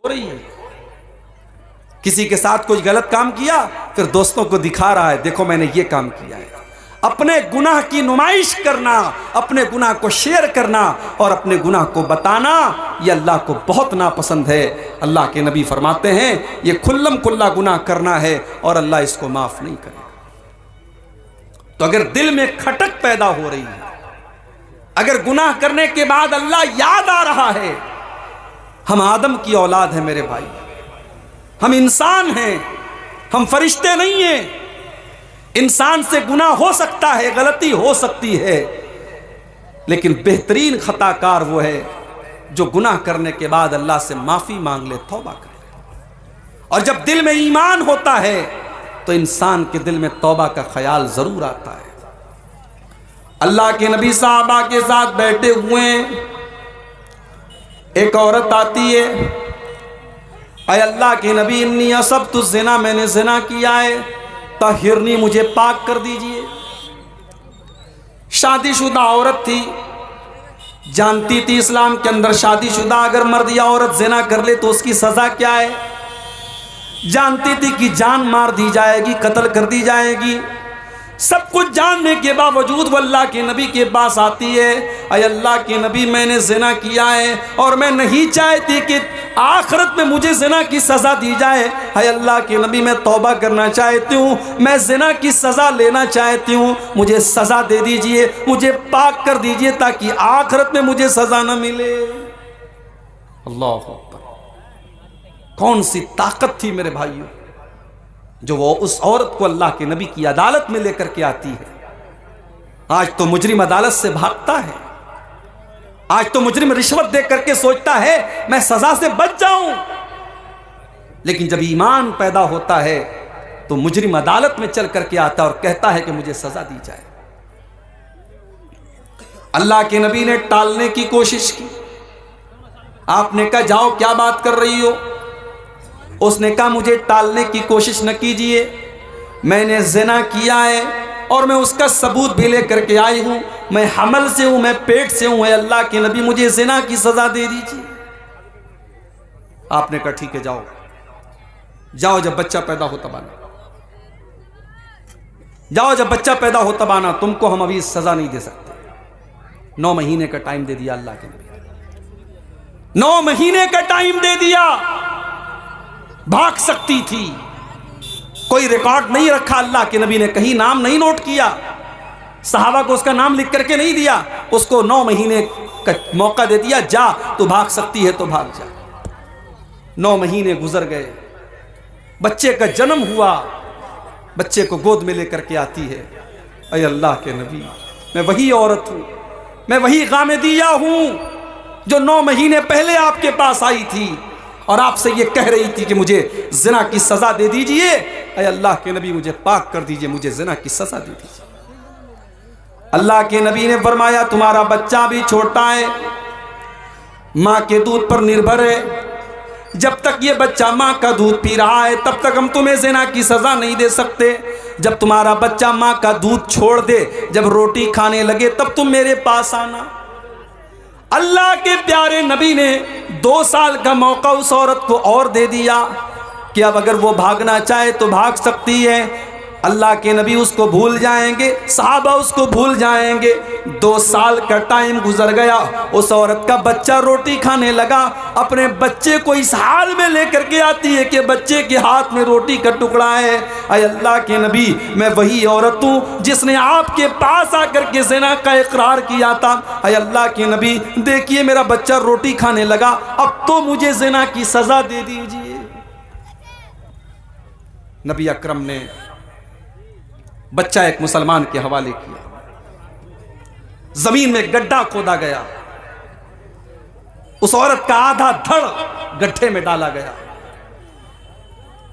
रही है। किसी के साथ कुछ गलत काम किया, फिर दोस्तों को दिखा रहा है, देखो मैंने ये काम किया है। अपने गुनाह की नुमाइश करना, अपने गुनाह को शेयर करना और अपने गुनाह को बताना, यह अल्लाह को बहुत नापसंद है। अल्लाह के नबी फरमाते हैं ये खुल्लम खुल्ला गुनाह करना है और अल्लाह इसको माफ नहीं करेगा। तो अगर दिल में खटक पैदा हो रही है, अगर गुनाह करने के बाद अल्लाह याद आ रहा है, हम आदम की औलाद हैं मेरे भाई, हम इंसान हैं, हम फरिश्ते नहीं हैं। इंसान से गुनाह हो सकता है, गलती हो सकती है, लेकिन बेहतरीन खताकार वो है जो गुनाह करने के बाद अल्लाह से माफी मांग ले, तौबा करे। और जब दिल में ईमान होता है तो इंसान के दिल में तौबा का ख्याल जरूर आता है। अल्लाह के नबी साहबा के साथ बैठे हुए एक औरत आती है, अय अल्लाह के नबी इन्नी असब्तु ज़िना, मैंने ज़िना किया है, तहिरनी, मुझे पाक कर दीजिए। शादीशुदा औरत थी, जानती थी इस्लाम के अंदर शादीशुदा अगर मर्द या औरत ज़िना कर ले तो उसकी सजा क्या है, जानती थी कि जान मार दी जाएगी, कत्ल कर दी जाएगी। सब कुछ जानने के बावजूद वो अल्लाह के नबी के पास आती है, अय अल्लाह के नबी मैंने ज़िना किया है और मैं नहीं चाहती कि आखिरत में मुझे ज़िना की सज़ा दी जाए। अय अल्लाह के नबी मैं तौबा करना चाहती हूँ, मैं ज़िना की सज़ा लेना चाहती हूँ, मुझे सज़ा दे दीजिए, मुझे पाक कर दीजिए ताकि आखिरत में मुझे सज़ा न मिले। अल्लाह अकबर, कौन सी ताकत थी मेरे भाइयों जो वो उस औरत को अल्लाह के नबी की अदालत में लेकर के आती है। आज तो मुजरिम अदालत से भागता है, आज तो मुजरिम रिश्वत दे करके सोचता है मैं सजा से बच जाऊं, लेकिन जब ईमान पैदा होता है तो मुजरिम अदालत में चल करके आता और कहता है कि मुझे सजा दी जाए। अल्लाह के नबी ने टालने की कोशिश की, आपने कहा जाओ क्या बात कर रही हो, उसने कहा मुझे टालने की कोशिश न कीजिए, मैंने ज़िना किया है और मैं उसका सबूत भी लेकर के आई हूं, मैं हमल से हूं, मैं पेट से हूं, है अल्लाह के नबी मुझे ज़िना की सजा दे दीजिए। आपने कहा ठीक है जाओ, जाओ जब बच्चा पैदा हो तब आना, जाओ जब बच्चा पैदा हो तब आना, तुमको हम अभी सजा नहीं दे सकते। 9 महीने का टाइम दे दिया अल्लाह के नबी, 9 महीने का टाइम दे दिया। भाग सकती थी, कोई रिकॉर्ड नहीं रखा अल्लाह के नबी ने, कहीं नाम नहीं नोट किया, सहाबा को उसका नाम लिख करके नहीं दिया, उसको 9 महीने का मौका दे दिया, जा तो भाग सकती है तो भाग जा। 9 महीने गुजर गए, बच्चे का जन्म हुआ, बच्चे को गोद में लेकर के आती है, अय अल्लाह के नबी मैं वही औरत हूं, मैं वही गामेदिया हूं जो 9 महीने पहले आपके पास आई थी और आपसे ये कह रही थी कि मुझे ज़िना की सज़ा दे दीजिए। अय अल्लाह के नबी मुझे पाक कर दीजिए, मुझे ज़िना की सज़ा दे दीजिए। अल्लाह के नबी ने फरमाया तुम्हारा बच्चा भी छोटा है, माँ के दूध पर निर्भर है, जब तक ये बच्चा माँ का दूध पी रहा है तब तक हम तुम्हें ज़िना की सज़ा नहीं दे सकते। जब तुम्हारा बच्चा माँ का दूध छोड़ दे, जब रोटी खाने लगे तब तुम मेरे पास आना। अल्लाह के प्यारे नबी ने 2 साल का मौका उस औरत को और दे दिया कि अब अगर वो भागना चाहे तो भाग सकती है। अल्लाह के नबी उसको भूल जाएंगे, सहाबा उसको भूल जाएंगे। 2 साल का टाइम गुजर गया, उस औरत का बच्चा रोटी खाने लगा, अपने बच्चे को इस हाल में लेकर के आती है कि बच्चे के हाथ में रोटी का टुकड़ा है। अय अल्लाह के नबी मैं वही औरत हूँ जिसने आपके पास आकर के ज़िना का इकरार किया था। अय अल्लाह के नबी देखिए मेरा बच्चा रोटी खाने लगा, अब तो मुझे ज़िना की सज़ा दे दीजिए। नबी अकरम ने बच्चा एक मुसलमान के हवाले किया, जमीन में गड्ढा खोदा गया, उस औरत का आधा धड़ गड्ढे में डाला गया,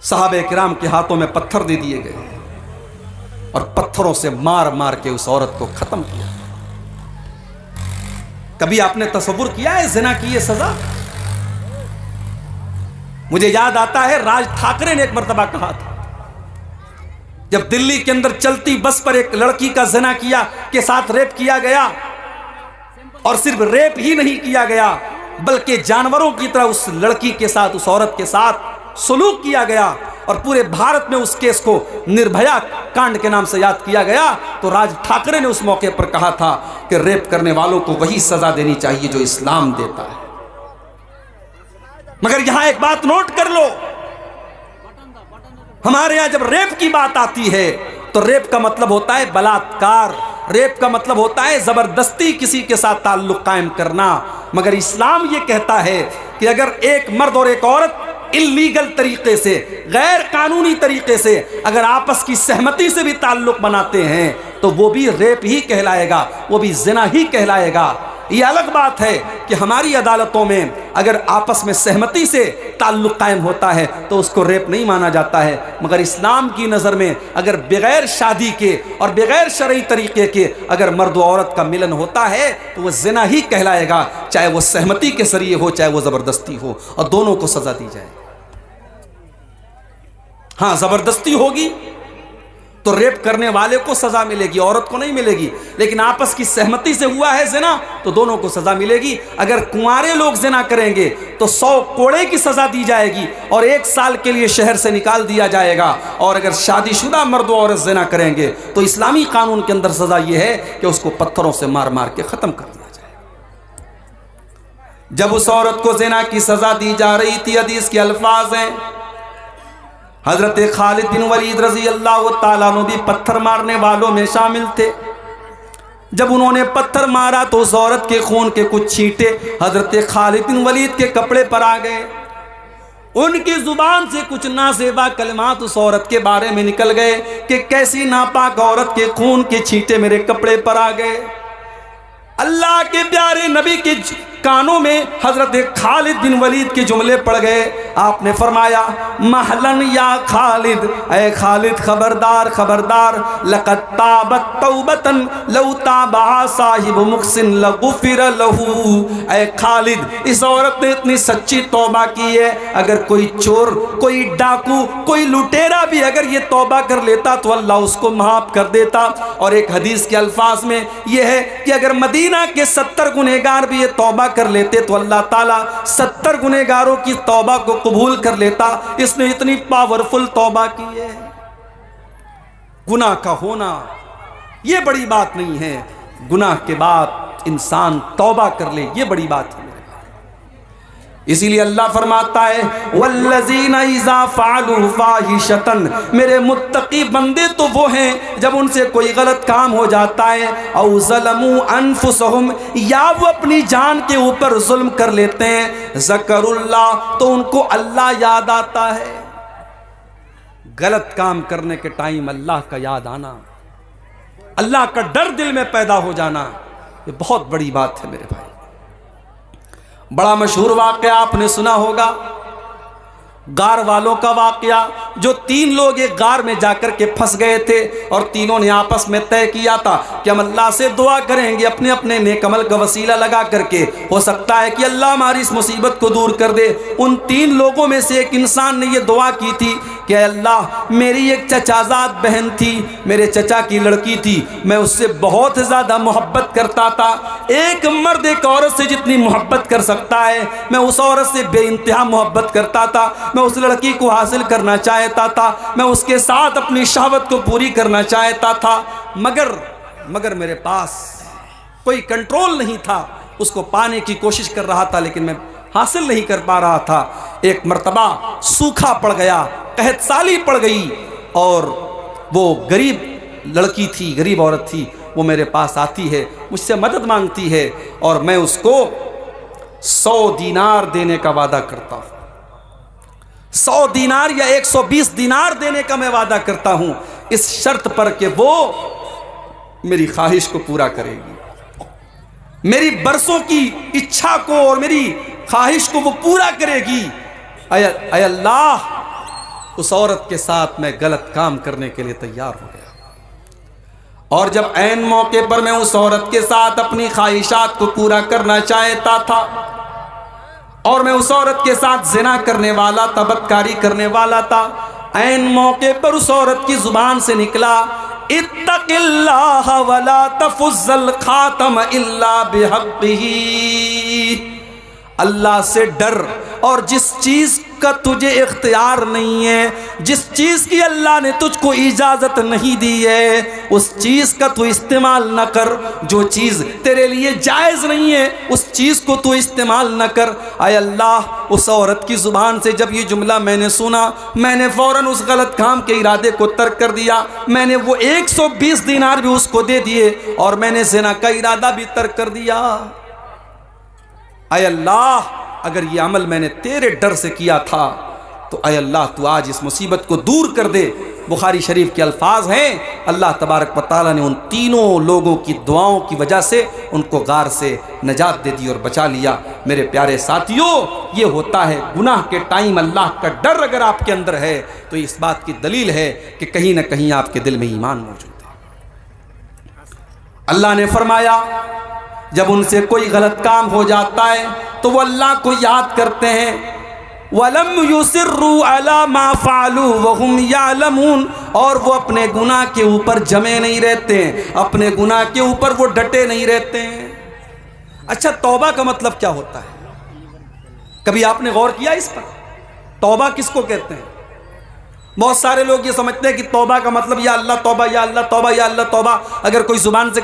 सहाबे किराम के हाथों में पत्थर दे दिए गए और पत्थरों से मार मार के उस औरत को खत्म किया। कभी आपने तसव्वुर किया है ज़िना की ये सजा? मुझे याद आता है राज ठाकरे ने एक मर्तबा कहा था, जब दिल्ली के अंदर चलती बस पर एक लड़की का ज़िना किया के साथ रेप किया गया, और सिर्फ रेप ही नहीं किया गया, बल्कि जानवरों की तरह उस लड़की के साथ, उस औरत के साथ सलूक किया गया और पूरे भारत में उस केस को निर्भया कांड के नाम से याद किया गया। तो राज ठाकरे ने उस मौके पर कहा था कि रेप करने वालों को वही सजा देनी चाहिए जो इस्लाम देता है। मगर यहां एक बात नोट कर लो, हमारे यहां जब रेप की बात आती है तो रेप का मतलब होता है बलात्कार, रेप का मतलब होता है जबरदस्ती किसी के साथ ताल्लुक कायम करना। मगर इस्लाम यह कहता है कि अगर एक मर्द और एक औरत इल्लीगल तरीके से, गैर कानूनी तरीके से अगर आपस की सहमति से भी ताल्लुक बनाते हैं तो वो भी रेप ही कहलाएगा, वो भी जिना ही कहलाएगा। ये अलग बात है कि हमारी अदालतों में अगर आपस में सहमति से ताल्लुक कायम होता है तो उसको रेप नहीं माना जाता है। मगर इस्लाम की नज़र में अगर बगैर शादी के और बगैर शरई तरीके के अगर मर्द और औरत का मिलन होता है तो वह जिना ही कहलाएगा, चाहे वो सहमति के जरिए हो चाहे वो ज़बरदस्ती हो, और दोनों को सज़ा दी जाए। हाँ, ज़बरदस्ती होगी तो रेप करने वाले को सजा मिलेगी, औरत को नहीं मिलेगी। लेकिन आपस की सहमति से हुआ है जिना तो दोनों को सजा मिलेगी। अगर कुंवारे लोग जिना करेंगे तो 100 कोड़े की सजा दी जाएगी और 1 साल के लिए शहर से निकाल दिया जाएगा। और अगर शादीशुदा मर्द और औरत जिना करेंगे तो इस्लामी कानून के अंदर सजा यह है कि उसको पत्थरों से मार मार के खत्म कर दिया जाए। जब उस औरत को जिना की सजा दी जा रही थी, हदीस के अल्फाज हैं, हजरत खालिद बिन वलीद रजी अल्लाह ताला अन्हु भी पत्थर मारने वालों में शामिल थे। जब उन्होंने पत्थर मारा तो उस औरत के खून के कुछ छींटे हजरत खालिद बिन वलीद के कपड़े पर आ गए। उनकी जुबान से कुछ नासेबा कलमात उस औरत के बारे में निकल गए कि कैसी नापाक औरत के खून के छींटे मेरे कपड़े पर आ गए। अल्लाह के प्यारे नबी के कानों में हजरत खालिद बिन वलीद के जुमले पड़ गए। आपने फरमाया, महलन या खालिद, ऐ खालिद खबरदार खबरदार, लक़द ताबत तौबतन लौ ताबहा साहिब मुहसिन लगुफिर लहू। ऐ खालिद, इस औरत ने इतनी सच्ची तौबा की है, अगर कोई चोर, कोई डाकू, कोई लुटेरा भी अगर ये तौबा कर लेता तो अल्लाह उसको माफ़ कर देता। और एक हदीस के अल्फाज में यह है कि अगर मदीना के 70 गुनहगार भी ये तौबा कर लेते तो अल्लाह ताला 70 गुनहगारों की तौबा को कबूल कर लेता। इसने इतनी पावरफुल तौबा की है। गुनाह का होना ये बड़ी बात नहीं है, गुनाह के बाद इंसान तौबा कर ले ये बड़ी बात है। इसीलिए अल्लाह फरमाता है, वल्लज़ीना इज़ा फ़अलू फ़ाहिशतन, मेरे मुत्तकी बंदे तो वो हैं जब उनसे कोई गलत काम हो जाता है, औ ज़लमू अनफुसहुम, या वो अपनी जान के ऊपर जुल्म कर लेते हैं, ज़करुल्लाह, तो उनको अल्लाह याद आता है। गलत काम करने के टाइम अल्लाह का याद आना, अल्लाह का डर दिल में पैदा हो जाना, ये बहुत बड़ी बात है मेरे भाई। बड़ा मशहूर वाक़या आपने सुना होगा, गार वालों का वाक़या, जो 3 लोग एक गार में जाकर के फंस गए थे और तीनों ने आपस में तय किया था कि हम अल्लाह से दुआ करेंगे अपने अपने नेक अमल का वसीला लगा करके, हो सकता है कि अल्लाह हमारी इस मुसीबत को दूर कर दे। उन 3 लोगों में से एक इंसान ने यह दुआ की थी कि अल्लाह, मेरी एक चचाजाद बहन थी, मेरे चचा की लड़की थी, मैं उससे बहुत ज़्यादा मोहब्बत करता था। एक मर्द एक औरत से जितनी मोहब्बत कर सकता है मैं उस औरत से बेइंतहा मोहब्बत करता था। मैं उस लड़की को हासिल करना चाहता था, मैं उसके साथ अपनी शहवत को पूरी करना चाहता था, मगर मेरे पास कोई कंट्रोल नहीं था। उसको पाने की कोशिश कर रहा था लेकिन मैं हासिल नहीं कर पा रहा था। एक मर्तबा सूखा पड़ गया, कहत साली पड़ गई और वो गरीब लड़की थी, गरीब औरत थी, वो मेरे पास आती है, मुझसे मदद मांगती है और मैं उसको 100 दीनार देने का वादा करता हूँ। 100 दीनार या 120 दीनार देने का मैं वादा करता हूं, इस शर्त पर कि वो मेरी ख्वाहिश को पूरा करेगी, मेरी बरसों की इच्छा को और मेरी ख्वाहिश को वो पूरा करेगी। अय अल्लाह, उस औरत के साथ मैं गलत काम करने के लिए तैयार हो गया। और जब ऐन मौके पर मैं उस औरत के साथ अपनी ख्वाहिशात को पूरा करना चाहता था और मैं उस औरत के साथ जिना करने वाला था, बदकारी करने वाला था, ऐन मौके पर उस औरत की जुबान से निकला, इत्तक़िल्लाह वला तफ़ुज़्ज़ल ख़ातम इल्ला बिहक़्क़िही। अल्लाह से डर, और जिस चीज़ का तुझे इख्तियार नहीं है, जिस चीज़ की अल्लाह ने तुझको इजाज़त नहीं दी है, उस चीज़ का तू इस्तेमाल न कर। जो चीज़ तेरे लिए जायज़ नहीं है उस चीज़ को तू इस्तेमाल न कर। आय अल्लाह, उस औरत की ज़ुबान से जब ये जुमला मैंने सुना, मैंने फ़ौरन उस गलत काम के इरादे को तर्क कर दिया। मैंने वो 120 दिनार भी उसको दे दिए और मैंने ज़िना का इरादा भी तर्क कर दिया। आय अल्लाह, अगर ये अमल मैंने तेरे डर से किया था तो आय अल्लाह तू आज इस मुसीबत को दूर कर दे। बुखारी शरीफ के अल्फाज हैं, अल्लाह तबारक व तआला ने उन तीनों लोगों की दुआओं की वजह से उनको गार से नजात दे दी और बचा लिया। मेरे प्यारे साथियों, ये होता है गुनाह के टाइम अल्लाह का डर अगर आपके अंदर है तो इस बात की दलील है कि कहीं ना कहीं आपके दिल में ईमान मौजूद है। अल्लाह ने फरमाया, जब उनसे कोई गलत काम हो जाता है तो वो अल्लाह को याद करते हैं। वलम युसिर्रु अला मा फ़अलू वहुम यालमून, और वो अपने गुनाह के ऊपर जमे नहीं रहते हैं, अपने गुनाह के ऊपर वो डटे नहीं रहते हैं। अच्छा, तौबा का मतलब क्या होता है? कभी आपने गौर किया इस पर? तौबा किसको कहते हैं? बहुत सारे लोग ये समझते हैं कि तौबा का मतलब या अल्लाह तौबा, या अल्लाह तौबा, या अल्लाह तौबा। अगर कोई जुबान से